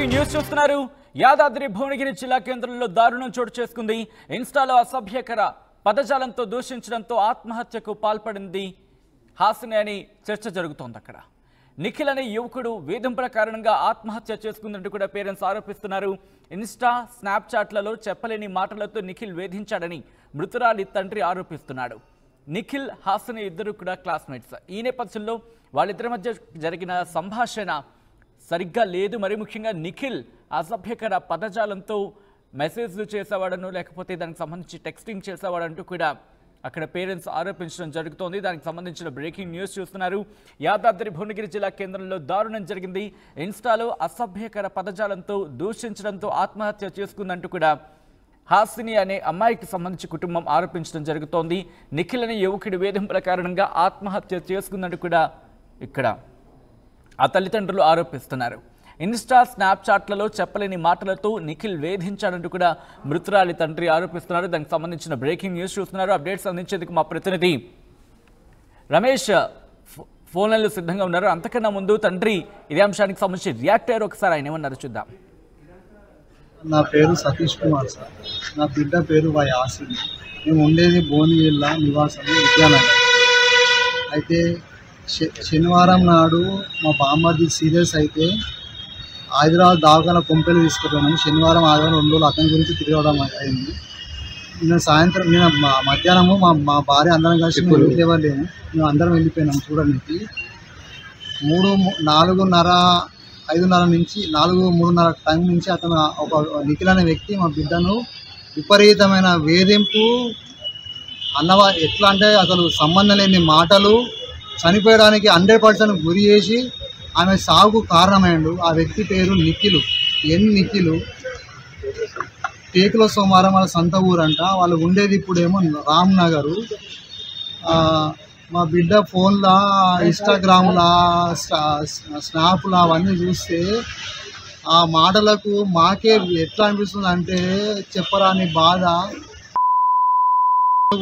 Breaking news చూస్తున్నారు. యాదాద్రి భువనగిరి జిల్లా కేంద్రంలో దారుణం చోటు చేసుకుంది. ఇన్స్టాలో అసభ్యకర పదజాలంతో దూషించడంతో ఆత్మహత్యకు పాల్పడింది హాసిని అని చర్చ జరుగుతోంది. అక్కడ నిఖిల్ అనే యువకుడు వేధింపుల కారణంగా ఆత్మహత్య చేసుకుందంటూ కూడా పేరెంట్స్ ఆరోపిస్తున్నారు. ఇన్స్టా స్నాప్చాట్లలో చెప్పలేని మాటలతో నిఖిల్ వేధించాడని మృతురాలి తండ్రి ఆరోపిస్తున్నాడు. నిఖిల్ హాసిని ఇద్దరు కూడా క్లాస్మేట్స్. ఈ నేపథ్యంలో వాళ్ళిద్దరి మధ్య జరిగిన సంభాషణ సరిగ్గా లేదు. మరి ముఖ్యంగా నిఖిల్ అసభ్యకర పదజాలంతో మెసేజ్లు చేసేవాడను, లేకపోతే దానికి సంబంధించి టెక్స్టింగ్ చేసేవాడంటూ కూడా అక్కడ పేరెంట్స్ ఆరోపించడం జరుగుతోంది. దానికి సంబంధించిన బ్రేకింగ్ న్యూస్ చూస్తున్నారు. యాదాద్రి భువనగిరి జిల్లా కేంద్రంలో దారుణం జరిగింది. ఇన్స్టాలో అసభ్యకర పదజాలంతో దూషించడంతో ఆత్మహత్య చేసుకుందంటూ కూడా హాసిని అనే అమ్మాయికి సంబంధించి కుటుంబం ఆరోపించడం జరుగుతోంది. నిఖిల్ అనే యువకుడి వేధింపుల కారణంగా ఆత్మహత్య చేసుకుందంటూ కూడా ఇక్కడ ఆ తల్లిదండ్రులు ఆరోపిస్తున్నారు. ఇన్స్టా స్నాప్చాట్లలో చెప్పలేని మాటలతో నిఖిల్ వేధించాడంటూ కూడా మృతురాలి తండ్రి ఆరోపిస్తున్నారు. దానికి సంబంధించిన బ్రేకింగ్ న్యూస్ చూస్తున్నారు. అప్డేట్స్ అందించేందుకు మా ప్రతినిధి రమేష్ ఫోన్ లైన్లో సిద్ధంగా ఉన్నారు. అంతకన్నా ముందు తండ్రి ఇదే అంశానికి సంబంధించి రియాక్ట్ అయ్యారు. ఒకసారి ఆయన ఏమన్నారు చూద్దాం. నా పేరు సతీష్ కుమార్ సార్. నా బిడ్డ పేరు హాసిని. మేము ఉండేది భువనగిరి నివాసం విద్యానగర్. అయితే శనివారం నాడు మా బామ్మది సీరియస్ అయితే హైదరాబాద్ దవాఖాన కొంపెలు తీసుకుపోయినాము. శనివారం ఆదివారం 2 రోజులు అతని గురించి తిరగడం అయింది. నేను మధ్యాహ్నము మా భార్య అందరం కలిసి మేము వెళ్ళేవాళ్ళేము. మేము అందరం వెళ్ళిపోయినాము చూడడానికి. 4:30 నుంచి 4:30 టైం నుంచి అతను ఒక నిఖిల్ అనే వ్యక్తి మా బిడ్డను విపరీతమైన వేధింపు ఎట్లా అంటే అసలు సంబంధం లేని మాటలు, చనిపోయడానికి 100% గురి చేసి ఆమె సాగుకు కారణమైండు. ఆ వ్యక్తి పేరు నిఖిల్. టేకుల సోమవారం వాళ్ళ సొంత ఊరంట. వాళ్ళు ఉండేది ఇప్పుడేమో రామ్నగరు. మా బిడ్డ ఫోన్లో ఇన్స్టాగ్రామ్లా స్నాప్లా అవన్నీ చూస్తే ఆ మాటలకు మాకే ఎట్లా అనిపిస్తుంది అంటే చెప్పరాని బాధ.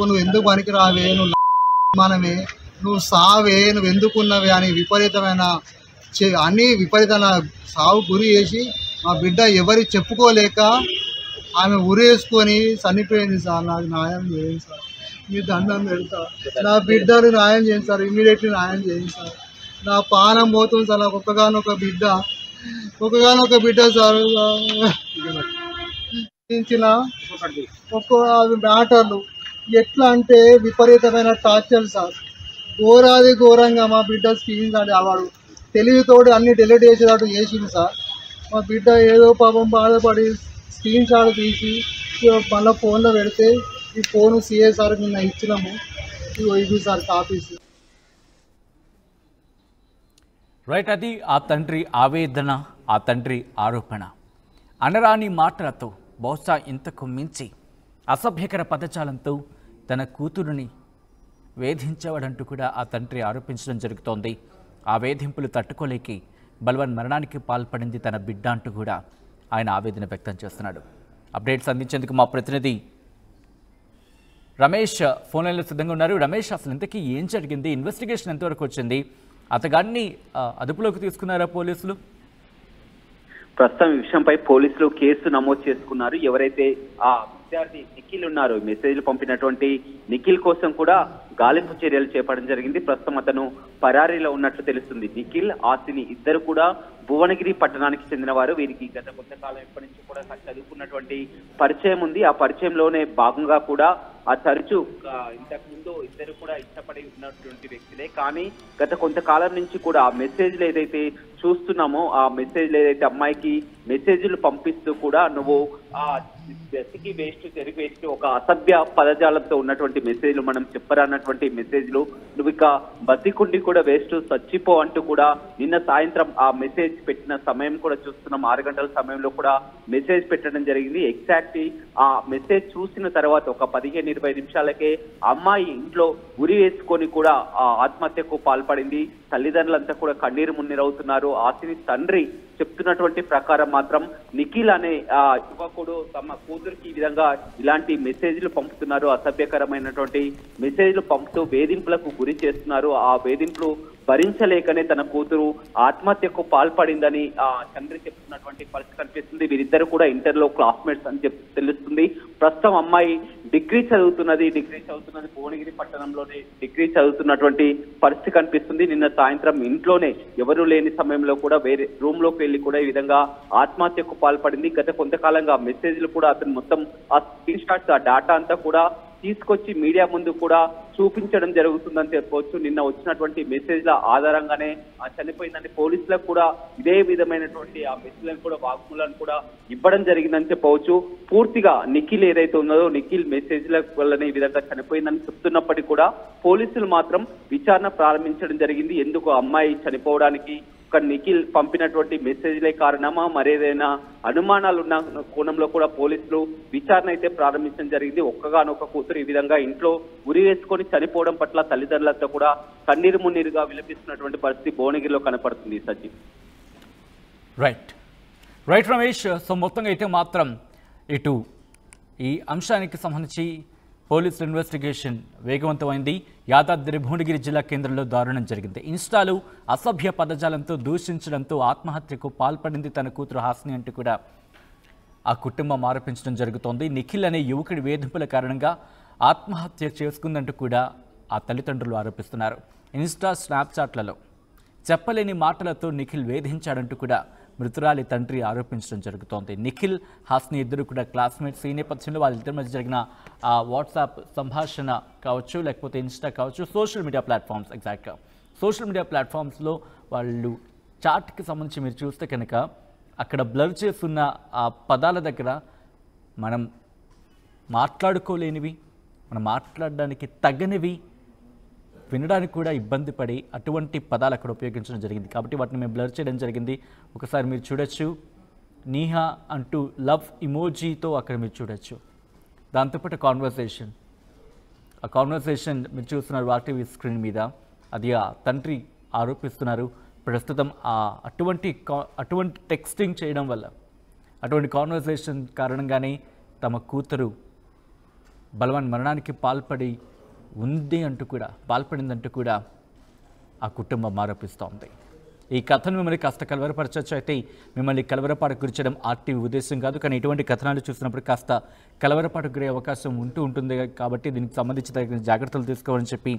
నువ్వు ఎందుకు పనికి రావే, నువ్వు మనమే, నువ్వు సావే, నువ్వు ఎందుకున్నవే అని విపరీతమైన సాగు గురి చేసి మా బిడ్డ ఎవరి చెప్పుకోలేక ఆమె ఉరేసుకొని చనిపోయింది సార్. నాకు న్యాయం చేయండి సార్, మీ దండం పెడతా. నా బిడ్డను న్యాయం చేయండి సార్, ఇమీడియట్లీ న్యాయం చేయండి సార్. నా పానం పోతుంది సార్. నాకు ఒక్కగానొక బిడ్డ సార్. ఒక్క మ్యాటర్లు ఎట్లా అంటే విపరీతమైన టార్చర్ సార్. ఘోరంగా మా బిడ్డ స్క్రీన్ వాడు తెలివితోడు అన్ని డెలిట్ చేసేటట్టు చేసింది సార్. మా బిడ్డ ఏదో పాపం బాధపడి స్క్రీన్ షాట్ తీసి మళ్ళీ ఫోన్లో పెడితే ఈ ఫోన్ సిఎస్ఆర్ నిన్న ఇచ్చినాము. ఇది సార్ కాపీస్. రైట్, అది ఆ తండ్రి ఆవేదన, ఆ తండ్రి ఆరోపణ. అనరాని మాటలతో, బహుశా ఇంతకు మించి అసభ్యకర పదజాలంతో తన కూతురుని వేధించేవాడంటూ కూడా ఆ తండ్రి ఆరోపించడం జరుగుతోంది. ఆ వేధింపులు తట్టుకోలేకి బల్వన్ మరణానికి పాల్పడింది తన బిడ్డ అంటూ కూడా ఆయన ఆవేదన వ్యక్తం చేస్తున్నాడు. అప్డేట్స్ అందించేందుకు మా ప్రతినిధి రమేష్ ఫోన్ లైన్లో సిద్ధంగా ఉన్నారు. రమేష్, అసలు ఇంతకీ ఏం జరిగింది? ఇన్వెస్టిగేషన్ ఎంతవరకు వచ్చింది? అతగాన్ని అదుపులోకి తీసుకున్నారా పోలీసులు? ప్రస్తుతం ఈ విషయంపై పోలీసులు కేసు నమోదు చేసుకున్నారు. ఎవరైతే ఆ విద్యార్థి నిఖిల్ ఉన్నారు, మెసేజ్లు పంపినటువంటి నిఖిల్ కోసం కూడా గాలింపు చర్యలు చేపట్టడం జరిగింది. ప్రస్తుతం అతను పరారీలో ఉన్నట్లు తెలుస్తుంది. నిఖిల్, హాసిని ఇద్దరు కూడా భువనగిరి పట్టణానికి చెందిన వారు. వీరికి గత కొంతకాలం ఎప్పటి నుంచి కూడా చదువుకున్నటువంటి పరిచయం ఉంది. ఆ పరిచయంలోనే భాగంగా కూడా ఆ తరచూ ఇంతకుముందు ఇద్దరు కూడా ఇష్టపడి ఉన్నటువంటి వ్యక్తులే. కానీ గత కొంతకాలం నుంచి కూడా ఆ మెసేజ్లు ఏదైతే చూస్తున్నామో, ఆ మెసేజ్లు ఏదైతే అమ్మాయికి మెసేజ్లు పంపిస్తూ కూడా నువ్వు ఆ బెసికి వేస్ట్, చెరుకు వేస్ట్, ఒక అసభ్య పదజాలంతో ఉన్నటువంటి మెసేజ్లు, మనం చెప్పరానటువంటి మెసేజ్లు, నువ్వు ఇక బతికుండి కూడా వేస్ట్, చచ్చిపో అంటూ కూడా నిన్న సాయంత్రం ఆ మెసేజ్ పెట్టిన సమయం కూడా చూస్తున్నాం. 6 గంటల సమయంలో కూడా మెసేజ్ పెట్టడం జరిగింది. ఎగ్జాక్ట్లీ ఆ మెసేజ్ చూసిన తర్వాత ఒక 15-20 నిమిషాలకే అమ్మాయి ఇంట్లో ఉరి వేసుకొని కూడా ఆ ఆత్మహత్యకు పాల్పడింది. తల్లిదండ్రులంతా కూడా కన్నీరు మున్నీరవుతున్నారు. హాసిని తండ్రి చెప్తున్నటువంటి ప్రకారం మాత్రం నిఖిల్ అనే ఆ యువకుడు తమ కూతురికి ఈ విధంగా ఇలాంటి మెసేజ్లు పంపుతున్నారు. అసభ్యకరమైనటువంటి మెసేజ్లు పంపుతూ వేధింపులకు గురి చేస్తున్నారు. ఆ వేధింపులు భరించలేకనే తన కూతురు ఆత్మహత్యకు పాల్పడిందని తండ్రి చెప్తున్నటువంటి పరిస్థితి కనిపిస్తుంది. వీరిద్దరు కూడా ఇంటర్లో క్లాస్మేట్స్ అని తెలుస్తుంది. ప్రస్తుతం అమ్మాయి డిగ్రీ చదువుతున్నది భువనగిరి పట్టణంలోనే డిగ్రీ చదువుతున్నటువంటి పరిస్థితి కనిపిస్తుంది. నిన్న సాయంత్రం ఇంట్లోనే ఎవరు లేని సమయంలో కూడా వేరే రూమ్ లోకి వెళ్లి కూడా ఈ విధంగా ఆత్మహత్యకు పాల్పడింది. గత కొంతకాలంగా మెసేజ్లు కూడా అతను మొత్తం ఆ స్క్రీన్ షాట్స్ ఆ డేటా అంతా కూడా తీసుకొచ్చి మీడియా ముందు కూడా చూపించడం జరుగుతుందని చెప్పవచ్చు. నిన్న వచ్చినటువంటి మెసేజ్ల ఆధారంగానే చనిపోయిందని పోలీసులకు కూడా ఇదే విధమైనటువంటి ఆ మెసేజ్లను కూడా వాగ్మూలాన్ని కూడా ఇవ్వడం జరిగిందని చెప్పవచ్చు. పూర్తిగా నిఖిల్ ఏదైతే ఉన్నదో నిఖిల్ మెసేజ్ల వల్లనే ఈ విధంగా చనిపోయిందని చెప్తున్నప్పటికీ కూడా పోలీసులు మాత్రం విచారణ ప్రారంభించడం జరిగింది. ఎందుకు అమ్మాయి చనిపోవడానికి ఒక నిఖిల్ పంపినటువంటి మెసేజ్లే కారణమా మరేదైనా అనుమానాలు ఉన్న కోణంలో కూడా పోలీసులు విచారణ అయితే ప్రారంభించడం జరిగింది. ఒక్కగానొక్క కూతురు ఈ విధంగా ఇంట్లో ఉరి వేసుకొని చనిపోవడం పట్ల తల్లిదండ్రులతో కూడా కన్నీరు మున్నీరుగా విలపిస్తున్నటువంటి పరిస్థితి భువనగిరిలో కనపడుతుంది. సజ్జీ రైట్ రమేష్. సో మొత్తంగా అయితే మాత్రం ఇటు ఈ అంశానికి సంబంధించి పోలీసు ఇన్వెస్టిగేషన్ వేగవంతమైంది. యాదాద్రి భువనగిరి జిల్లా కేంద్రంలో దారుణం జరిగింది. ఇన్స్టాలో అసభ్య పదజాలంతో దూషించడంతో ఆత్మహత్యకు పాల్పడింది తన కూతురు హాసిని అంటూ కూడా ఆ కుటుంబం ఆరోపించడం జరుగుతోంది. నిఖిల్ అనే యువకుడి వేధింపుల కారణంగా ఆత్మహత్య చేసుకుందంటూ కూడా ఆ తల్లిదండ్రులు ఆరోపిస్తున్నారు. ఇన్స్టా స్నాప్చాట్లలో చెప్పలేని మాటలతో నిఖిల్ వేధించాడంటూ కూడా మృతురాలి తండ్రి ఆరోపించడం జరుగుతోంది. నిఖిల్ హాసిని ఇద్దరు కూడా క్లాస్మేట్స్. ఈ నేపథ్యంలో వాళ్ళిద్దరి మధ్య జరిగిన వాట్సాప్ సంభాషణ కావచ్చు, లేకపోతే ఇన్స్టా కావచ్చు, సోషల్ మీడియా ప్లాట్ఫామ్స్ ఎగ్జాక్ట్గా సోషల్ మీడియా ప్లాట్ఫామ్స్లో వాళ్ళు చాట్కి సంబంధించి మీరు చూస్తే కనుక అక్కడ బ్లర్ చేస్తున్న ఆ పదాల దగ్గర మనం మాట్లాడుకోలేనివి, మనం మాట్లాడడానికి తగ్గనివి, వినడానికి కూడా ఇబ్బంది పడి అటువంటి పదాలు అక్కడ ఉపయోగించడం జరిగింది. కాబట్టి వాటిని మేము బ్లర్ చేయడం జరిగింది. ఒకసారి మీరు చూడొచ్చు, నీహా అంటూ లవ్ ఇమోజీతో అక్కడ మీరు చూడొచ్చు. దాంతోపాటు ఆ కాన్వర్సేషన్ మీరు చూస్తున్నారు ఆర్టీవీ స్క్రీన్ మీద. అది ఆ తండ్రి ఆరోపిస్తున్నారు. ప్రస్తుతం అటువంటి టెక్స్టింగ్ చేయడం వల్ల, అటువంటి కాన్వర్సేషన్ కారణంగానే తమ కూతురు బలవన్ మరణానికి పాల్పడిందంటూ కూడా ఆ కుటుంబం ఆరోపిస్తోంది. ఈ కథను మిమ్మల్ని కాస్త కలవరపరచవచ్చు. అయితే మిమ్మల్ని కలవరపాటుకు గురించడం ఆర్టీవీ ఉద్దేశం కాదు. కానీ ఇటువంటి కథనాలు చూసినప్పుడు కాస్త కలవరపాటుకు గురే అవకాశం ఉంటుంది. కాబట్టి దీనికి సంబంధించి తగిన జాగ్రత్తలు తీసుకోవాలని చెప్పి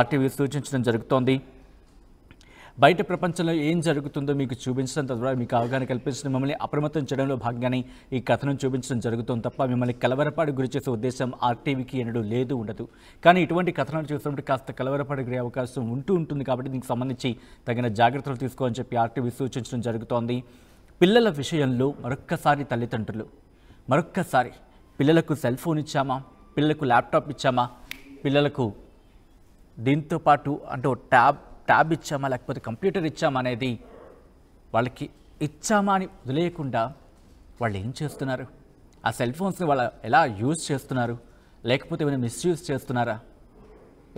ఆర్టీవీ సూచించడం జరుగుతోంది. బయట ప్రపంచంలో ఏం జరుగుతుందో మీకు చూపించడం, తద్వారా మీకు అవగాహన కల్పించడం, మిమ్మల్ని అప్రమత్తం చేయడంలో భాగంగానే ఈ కథను చూపించడం జరుగుతుంది తప్ప మిమ్మల్ని కలవరపాటు గురి చేసే ఉద్దేశం ఆర్టీవీకి ఎన్నడూ ఉండదు. కానీ ఇటువంటి కథనాలు చూసినప్పుడు కాస్త కలవరపాటు గురే అవకాశం ఉంటుంది. కాబట్టి దీనికి సంబంధించి తగిన జాగ్రత్తలు తీసుకోవాలని చెప్పి ఆర్టీవీ సూచించడం జరుగుతోంది. పిల్లల విషయంలో మరొక్కసారి పిల్లలకు సెల్ ఫోన్ ఇచ్చామా, పిల్లలకు ల్యాప్టాప్ ఇచ్చామా, పిల్లలకు దీంతో పాటు అంటే ట్యాబ్ ఇచ్చామా లేకపోతే కంప్యూటర్ ఇచ్చామా అనేది వాళ్ళకి ఇచ్చామా అని వదిలేయకుండా వాళ్ళు ఏం చేస్తున్నారు, ఆ సెల్ ఫోన్స్ని వాళ్ళు ఎలా యూజ్ చేస్తున్నారు, లేకపోతే ఏమైనా మిస్యూజ్ చేస్తున్నారా?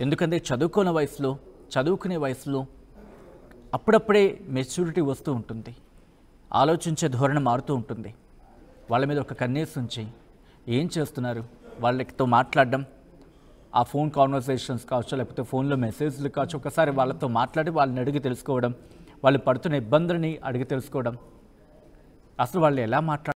ఎందుకంటే చదువుకునే వయసులో అప్పుడప్పుడే మెచ్యూరిటీ వస్తూ ఉంటుంది, ఆలోచించే ధోరణి మారుతూ ఉంటుంది. వాళ్ళ మీద ఒక కన్నేసి ఉంచి ఏం చేస్తున్నారు, వాళ్ళతో మాట్లాడడం, ఆ ఫోన్ కాన్వర్సేషన్స్ కావచ్చు, లేకపోతే ఫోన్లో మెసేజ్లు కావచ్చు, ఒకసారి వాళ్ళతో మాట్లాడి వాళ్ళని అడిగి తెలుసుకోవడం, వాళ్ళు పడుతున్న ఇబ్బందులని అడిగి తెలుసుకోవడం, అసలు వాళ్ళు ఎలా